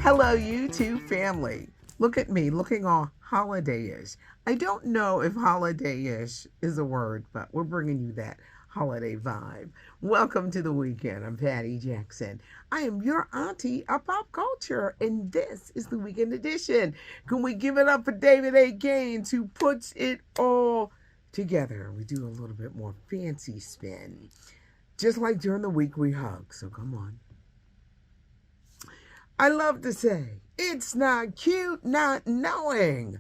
Hello, YouTube family. Look at me looking all holiday-ish. I don't know if holiday-ish is a word, but we're bringing you that holiday vibe. Welcome to the weekend. I'm Patty Jackson. I am your auntie of pop culture, and this is the weekend edition. Can we give it up for David A. Gaines, who puts it all together? We do a little bit more fancy spin. Just like during the week we hug, so come on. I love to say, it's not cute not knowing.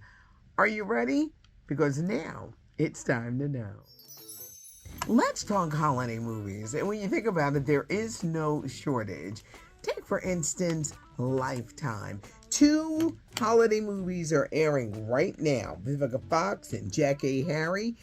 Are you ready? Because now it's time to know. Let's talk holiday movies. And when you think about it, there is no shortage. Take, for instance, Lifetime. Two holiday movies are airing right now. Vivica Fox and Jack A. Harry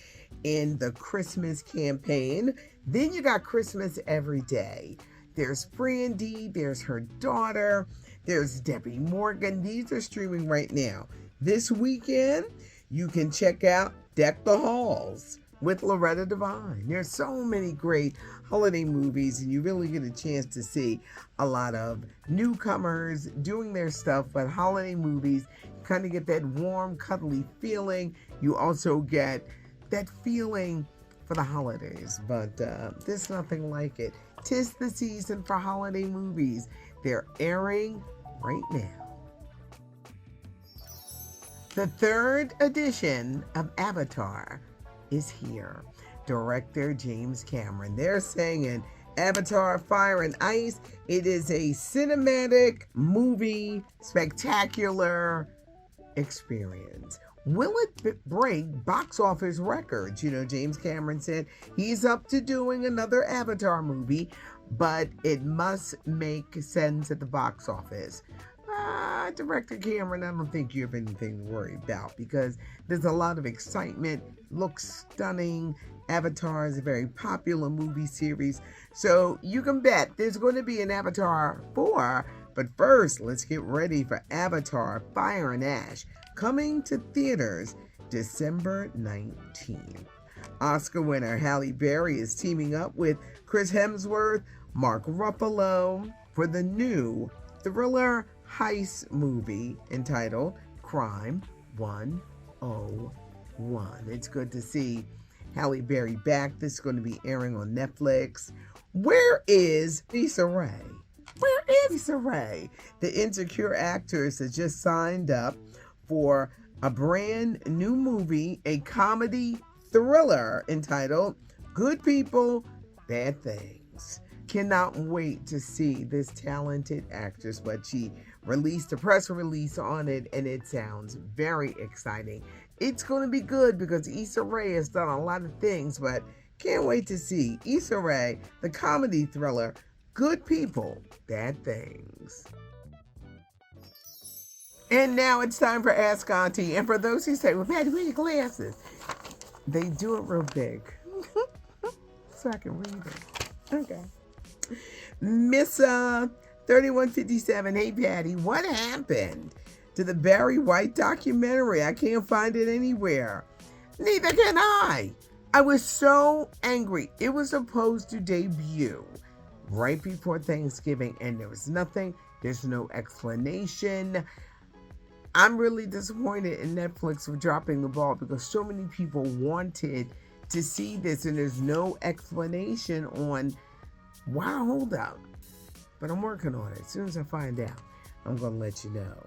in the Christmas campaign. Then you got Christmas Every Day. There's Brandy, there's her daughter, there's Debbie Morgan. These are streaming right now. This weekend, you can check out Deck the Halls with Loretta Devine. There's so many great holiday movies, and you really get a chance to see a lot of newcomers doing their stuff. But holiday movies, you kind of get that warm, cuddly feeling. You also get that feeling for the holidays, but there's nothing like it. 'Tis the season for holiday movies. They're airing right now. The third edition of Avatar is here. Director James Cameron. They're saying Avatar Fire and Ice. It is a cinematic movie, spectacular experience. Will it break box office records? You know, James Cameron said he's up to doing another Avatar movie, but it must make sense at the box office. Director Cameron, I don't think you have anything to worry about because there's a lot of excitement. Looks stunning. Avatar is a very popular movie series. So you can bet there's going to be an Avatar 4. But first, let's get ready for Avatar Fire and Ash, coming to theaters December 19th. Oscar winner Halle Berry is teaming up with Chris Hemsworth, Mark Ruffalo for the new thriller heist movie entitled Crime 101. It's good to see Halle Berry back. This is going to be airing on Netflix. Where is Issa Rae? Where is Issa Rae? The Insecure actress has just signed up for a brand new movie, a comedy thriller entitled Good People, Bad Things. Cannot wait to see this talented actress, but she released a press release on it and it sounds very exciting. It's going to be good because Issa Rae has done a lot of things, but can't wait to see Issa Rae, the comedy thriller Good People, Bad Things. And now it's time for Ask Auntie. And for those who say, well, Patty, where are your glasses? They do it real big so I can read it. Okay. Miss 3157, hey Patty, what happened to the Barry White documentary? I can't find it anywhere. Neither can I. I was so angry. It was supposed to debut right before Thanksgiving, and there was nothing. There's no explanation. I'm really disappointed in Netflix for dropping the ball because so many people wanted to see this, and there's no explanation on why hold up. But I'm working on it. As soon as I find out, I'm going to let you know.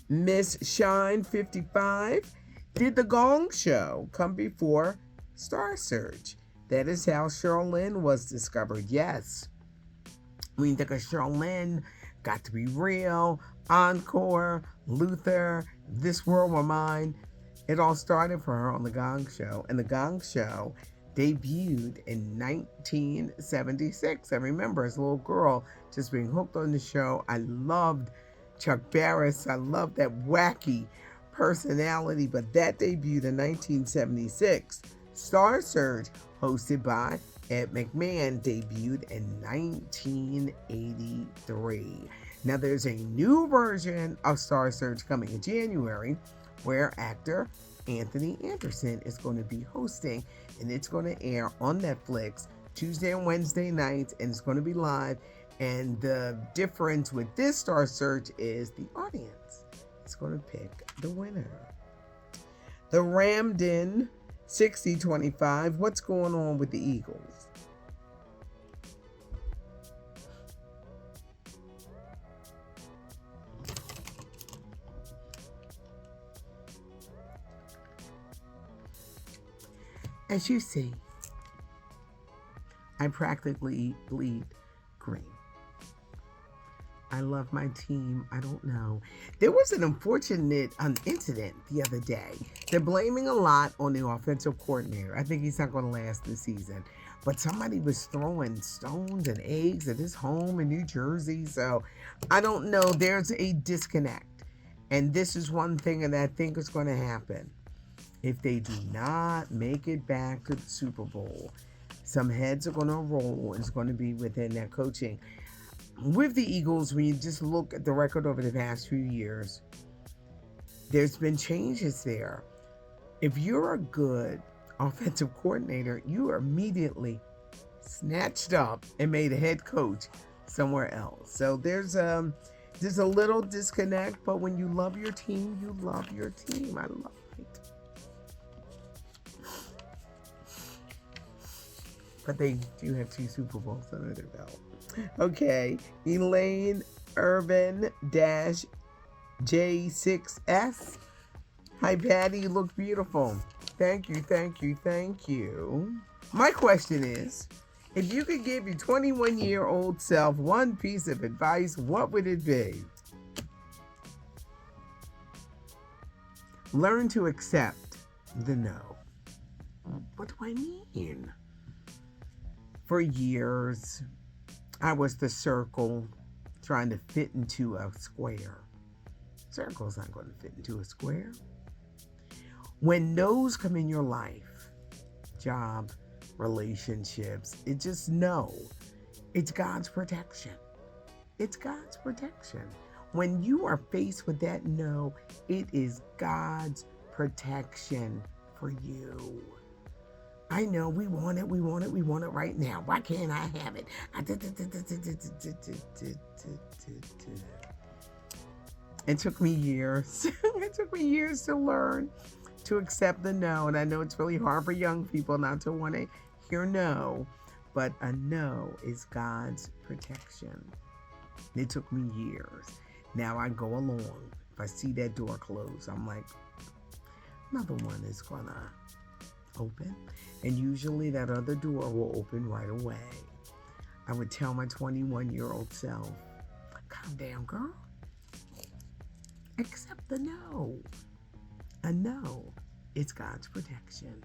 Miss Shine 55, did the Gong Show come before Star Search? That is how Sherilyn was discovered. Yes. We think of Sherilyn, Got to Be Real, Encore, Luther, This World Were Mine. It all started for her on The Gong Show. And The Gong Show debuted in 1976. I remember as a little girl just being hooked on the show. I loved Chuck Barris. I loved that wacky personality. But that debuted in 1976. Star Search, hosted by Ed McMahon, debuted in 1983. Now there's a new version of Star Search coming in January where actor Anthony Anderson is going to be hosting, and it's going to air on Netflix Tuesday and Wednesday nights, and it's going to be live And the difference with this Star Search is the audience is going to pick the winner. The Ramden 60-25. What's going on with the Eagles? As you see, I practically bleed green. I love my team. I don't know. There was an unfortunate incident the other day. They're blaming a lot on the offensive coordinator. I think he's not going to last this season. But somebody was throwing stones and eggs at his home in New Jersey. So I don't know. There's a disconnect. And this is one thing that I think is going to happen. If they do not make it back to the Super Bowl, some heads are going to roll. It's going to be within their coaching. With the Eagles, when you just look at the record over the past few years, there's been changes there. If you're a good offensive coordinator, you are immediately snatched up and made a head coach somewhere else. So there's a little disconnect, but when you love your team, you love your team. I love it. But they do have 2 Super Bowls under their belt. Okay, Elaine Irvin J6S. Hi, Patty. You look beautiful. Thank you, thank you, thank you. My question is, if you could give your 21-year-old self one piece of advice, what would it be? Learn to accept the no. What do I mean? For years, I was the circle trying to fit into a square. Circle's not going to fit into a square. When no's come in your life, job, relationships, it just no. It's God's protection. It's God's protection. When you are faced with that no, it is God's protection for you. I know we want it right now. Why can't I have it? It took me years. It took me years to learn to accept the no. And I know it's really hard for young people not to want to hear no. But a no is God's protection. It took me years. Now I go along. If I see that door close, I'm like, another one is going to open. And usually that other door will open right away. I would tell my 21-year-old self, calm down, girl. Accept the no. A no is God's protection.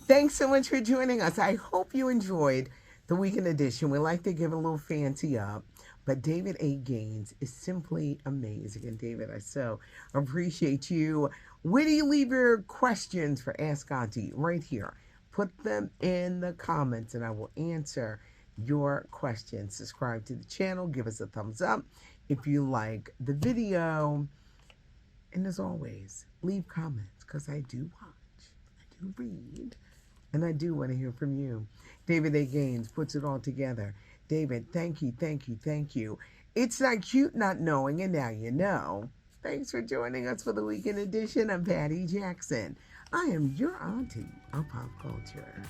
Thanks so much for joining us. I hope you enjoyed the weekend edition. We like to give a little fancy up, but David A. Gaines is simply amazing. And David, I so appreciate you. Where do you leave your questions for Ask Auntie? Right here. Put them in the comments and I will answer your questions. Subscribe to the channel. Give us a thumbs up if you like the video. And as always, leave comments because I do watch, I do read, and I do want to hear from you. David A. Gaines puts it all together. David, thank you, thank you, thank you. It's not cute not knowing, and now you know. Thanks for joining us for the weekend edition. I'm Patty Jackson. I am your auntie of pop culture.